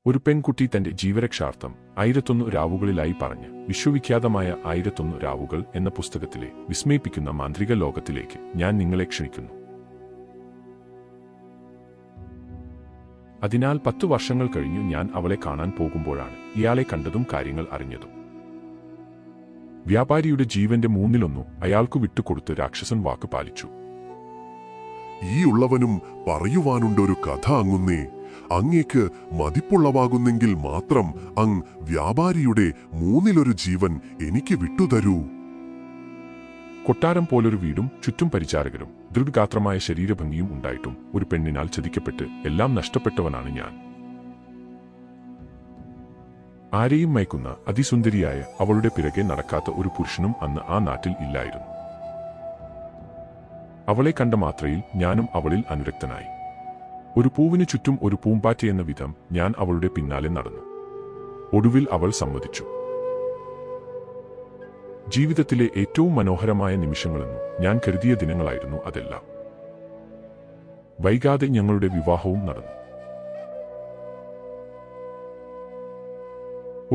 ഒരു പെൺകുട്ടി തന്റെ ജീവരക്ഷാർത്ഥം 1001 രാവുകളിലായി പറഞ്ഞ് വിശ്വവിഖ്യാതമായ 1001 രാവുകൾ എന്ന പുസ്തകത്തിലെ വിസ്മയിപ്പിക്കുന്ന മാന്ത്രിക ലോകത്തിലേക്ക് ഞാൻ നിങ്ങളെ ക്ഷണിക്കുന്നു. അതിനാൽ 10 വർഷങ്ങൾ കഴിഞ്ഞു ഞാൻ അവളെ കാണാൻ പോകുമ്പോഴാണ് ഇയാളെ കണ്ടതും കാര്യങ്ങൾ അറിഞ്ഞതും. വ്യാപാരിയുടെ ജീവന്റെ 1/3 അയാൾക്കു വിട്ടുകൊടുത്ത് രാക്ഷസൻ വാക്ക് പാലിച്ചു. ഈ ഉള്ളവനും പറയുവാനുണ്ടൊരു കഥ അങ്ങുന്നേ. അങ്ങേക്ക് മതിപ്പുള്ളവാകുന്നെങ്കിൽ മാത്രം അങ്ങ് വ്യാപാരിയുടെ 1/3 ജീവൻ എനിക്ക് വിട്ടുതരൂ. കൊട്ടാരം പോലൊരു വീടും ചുറ്റും പരിചാരകരും ദൃഢഗാത്രമായ ശരീരഭംഗിയും ഉണ്ടായിട്ടും ഒരു പെണ്ണിനാൽ ചതിക്കപ്പെട്ട് എല്ലാം നഷ്ടപ്പെട്ടവനാണ് ഞാൻ. ആരെയും മയക്കുന്ന അതിസുന്ദരിയായ അവളുടെ പിറകെ നടക്കാത്ത ഒരു പുരുഷനും അന്ന് ആ നാട്ടിൽ ഇല്ലായിരുന്നു. അവളെ കണ്ട മാത്രയിൽ ഞാനും അവളിൽ അനുരക്തനായി. ഒരു പൂവിനു ചുറ്റും ഒരു പൂമ്പാറ്റയെന്ന വിധം ഞാൻ അവളുടെ പിന്നാലെ നടന്നു. ഒടുവിൽ അവൾ സമ്മതിച്ചു. ജീവിതത്തിലെ ഏറ്റവും മനോഹരമായ നിമിഷങ്ങളെന്നു ഞാൻ കരുതിയ ദിനങ്ങളായിരുന്നു അതെല്ലാം. വൈകാതെ ഞങ്ങളുടെ വിവാഹവും നടന്നു.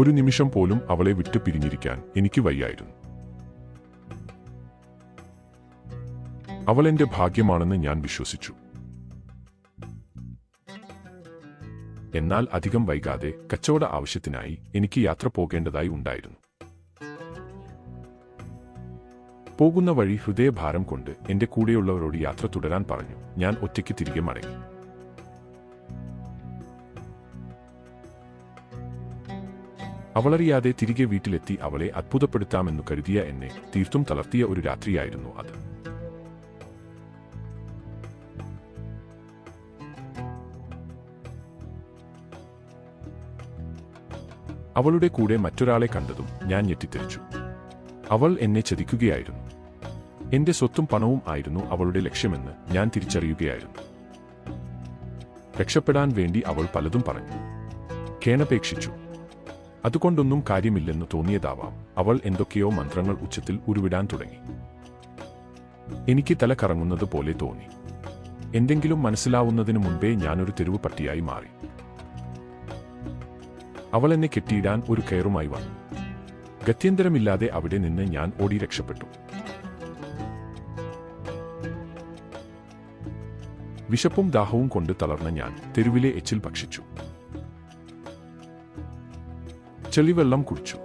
ഒരു നിമിഷം പോലും അവളെ വിട്ടു പിരിഞ്ഞിരിക്കാൻ എനിക്ക് വയ്യായിരുന്നു. അവൾ എന്റെ ഭാഗ്യമാണെന്ന് ഞാൻ വിശ്വസിച്ചു. എന്നാൽ അധികം വൈകാതെ കച്ചവട ആവശ്യത്തിനായി എനിക്ക് യാത്ര പോകേണ്ടതായി ഉണ്ടായിരുന്നു. പോകുന്ന വഴി ഹൃദയഭാരം കൊണ്ട് എന്റെ കൂടെയുള്ളവരോട് യാത്ര തുടരാൻ പറഞ്ഞു. ഞാൻ ഒറ്റയ്ക്ക് തിരികെ മടങ്ങി. അവളറിയാതെ തിരികെ വീട്ടിലെത്തി അവളെ അത്ഭുതപ്പെടുത്താമെന്നു കരുതിയ എന്നെ തീർത്തും തളർത്തിയ ഒരു രാത്രിയായിരുന്നു അത്. അവളുടെ കൂടെ മറ്റൊരാളെ കണ്ടതും ഞാൻ ഞെട്ടിത്തെറിച്ചു. അവൾ എന്നെ ചതിക്കുകയായിരുന്നു. എന്റെ സ്വത്തും പണവും ആയിരുന്നു അവളുടെ ലക്ഷ്യമെന്ന് ഞാൻ തിരിച്ചറിയുകയായിരുന്നു. രക്ഷപ്പെടാൻ വേണ്ടി അവൾ പലതും പറഞ്ഞു, കേണപേക്ഷിച്ചു. അതുകൊണ്ടൊന്നും കാര്യമില്ലെന്ന് തോന്നിയതാവാം അവൾ എന്തൊക്കെയോ മന്ത്രങ്ങൾ ഉച്ചത്തിൽ ഉരുവിടാൻ തുടങ്ങി. എനിക്ക് തല കറങ്ങുന്നത് പോലെ തോന്നി. എന്തെങ്കിലും മനസ്സിലാവുന്നതിനു മുൻപേ ഞാനൊരു തെരുവ് പട്ടിയായി മാറി. അവൾ എന്നെ കെട്ടിയിടാൻ ഒരു കയറുമായി വന്നു. ഗത്യന്തരമില്ലാതെ അവിടെ നിന്ന് ഞാൻ ഓടി രക്ഷപ്പെട്ടു. വിശപ്പും ദാഹവും കൊണ്ട് തളർന്ന ഞാൻ തെരുവിലെ എച്ചിൽ ഭക്ഷിച്ചു. ചെളിവെള്ളം കുടിച്ചു.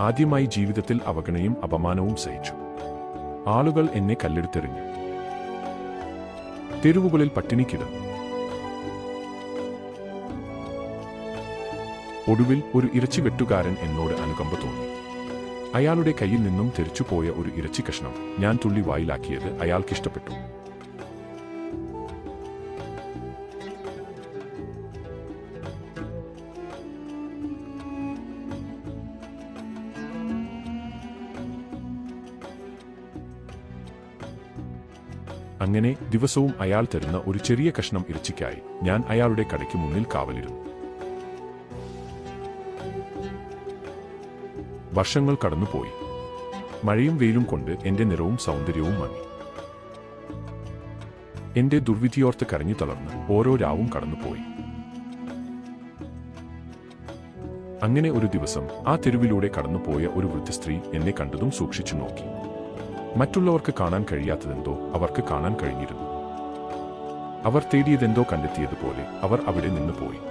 ആദ്യമായി ജീവിതത്തിൽ അവഗണനയും അപമാനവും സഹിച്ചു. ആളുകൾ എന്നെ കല്ലെടുത്തെറിഞ്ഞു. തെരുവുകളിൽ പട്ടിണി കിടന്നു. ഒടുവിൽ ഒരു ഇറച്ചി വെട്ടുകാരൻ എന്നോട് അനുകമ്പ തോന്നി. അയാളുടെ കയ്യിൽ നിന്നും തെറിച്ചുപോയ ഒരു ഇറച്ചി കഷ്ണം ഞാൻ തുള്ളി വായിലാക്കിയത് അയാൾക്കിഷ്ടപ്പെട്ടു. അങ്ങനെ ദിവസവും അയാൾ തരുന്ന ഒരു ചെറിയ കഷ്ണം ഇറച്ചിക്കായി ഞാൻ അയാളുടെ കടയ്ക്ക് മുന്നിൽ കാവലിരുന്നു. വർഷങ്ങൾ കടന്നുപോയി. മഴയും വെയിലും കൊണ്ട് എന്റെ നിറവും സൗന്ദര്യവും മങ്ങി. എന്റെ ദുർവിധിയോർത്ത് കരഞ്ഞു തളർന്ന് ഓരോ രാവും കടന്നുപോയി. അങ്ങനെ ഒരു ദിവസം ആ തെരുവിലൂടെ കടന്നുപോയ ഒരു വൃദ്ധസ്ത്രീ എന്നെ കണ്ടതും സൂക്ഷിച്ചു നോക്കി. മറ്റുള്ളവർക്ക് കാണാൻ കഴിയാത്തതെന്തോ അവർക്ക് കാണാൻ കഴിഞ്ഞിരുന്നു. അവർ തേടിയതെന്തോ കണ്ടെത്തിയതുപോലെ അവർ അവിടെ നിന്ന് പോയി.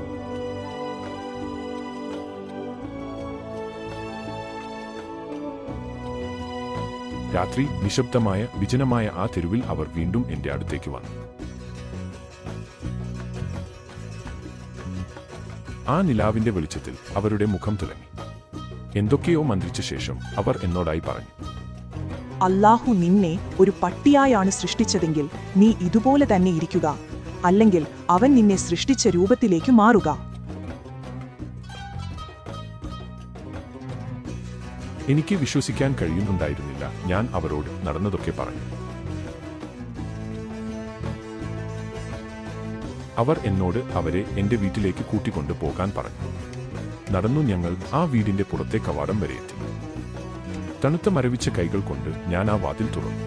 രാത്രി നിശബ്ദമായ വിജനമായ ആ തെരുവിൽ അവർ വീണ്ടും എന്റെ അടുത്തേക്ക് വന്നു. ആ നിലാവിന്റെ വെളിച്ചത്തിൽ അവരുടെ മുഖം തിളങ്ങി. എന്തൊക്കെയോ മന്ത്രിച്ച ശേഷം അവർ എന്നോടായി പറഞ്ഞു, അല്ലാഹു നിന്നെ ഒരു പട്ടിയായാണ് സൃഷ്ടിച്ചതെങ്കിൽ നീ ഇതുപോലെ തന്നെ ഇരിക്കുക, അല്ലെങ്കിൽ അവൻ നിന്നെ സൃഷ്ടിച്ച രൂപത്തിലേക്ക് മാറുക. എനിക്ക് വിശ്വസിക്കാൻ കഴിയുന്നുണ്ടായിരുന്നില്ല. ഞാൻ അവരോട് നടന്നതൊക്കെ പറഞ്ഞു. അവർ എന്നോട് അവരെ എന്റെ വീട്ടിലേക്ക് കൂട്ടിക്കൊണ്ടു പോകാൻ പറഞ്ഞു. നടന്നു ഞങ്ങൾ ആ വീടിന്റെ പുറത്തെ കവാടം വരെ എത്തി. തണുത്ത മരവിച്ച കൈകൾ കൊണ്ട് ഞാൻ ആ വാതിൽ തുറന്നു.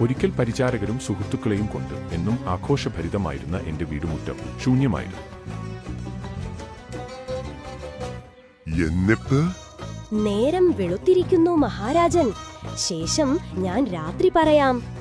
ഒരിക്കൽ പരിചാരകരും സുഹൃത്തുക്കളെയും കൊണ്ട് എന്നും ആഘോഷഭരിതമായിരുന്ന എന്റെ വീടുമുറ്റം ശൂന്യമായിരുന്നു. എന്നിട്ട് നേരം വെളുത്തിരിക്കുന്നു മഹാരാജൻ. ശേഷം ഞാൻ രാത്രി പറയാം.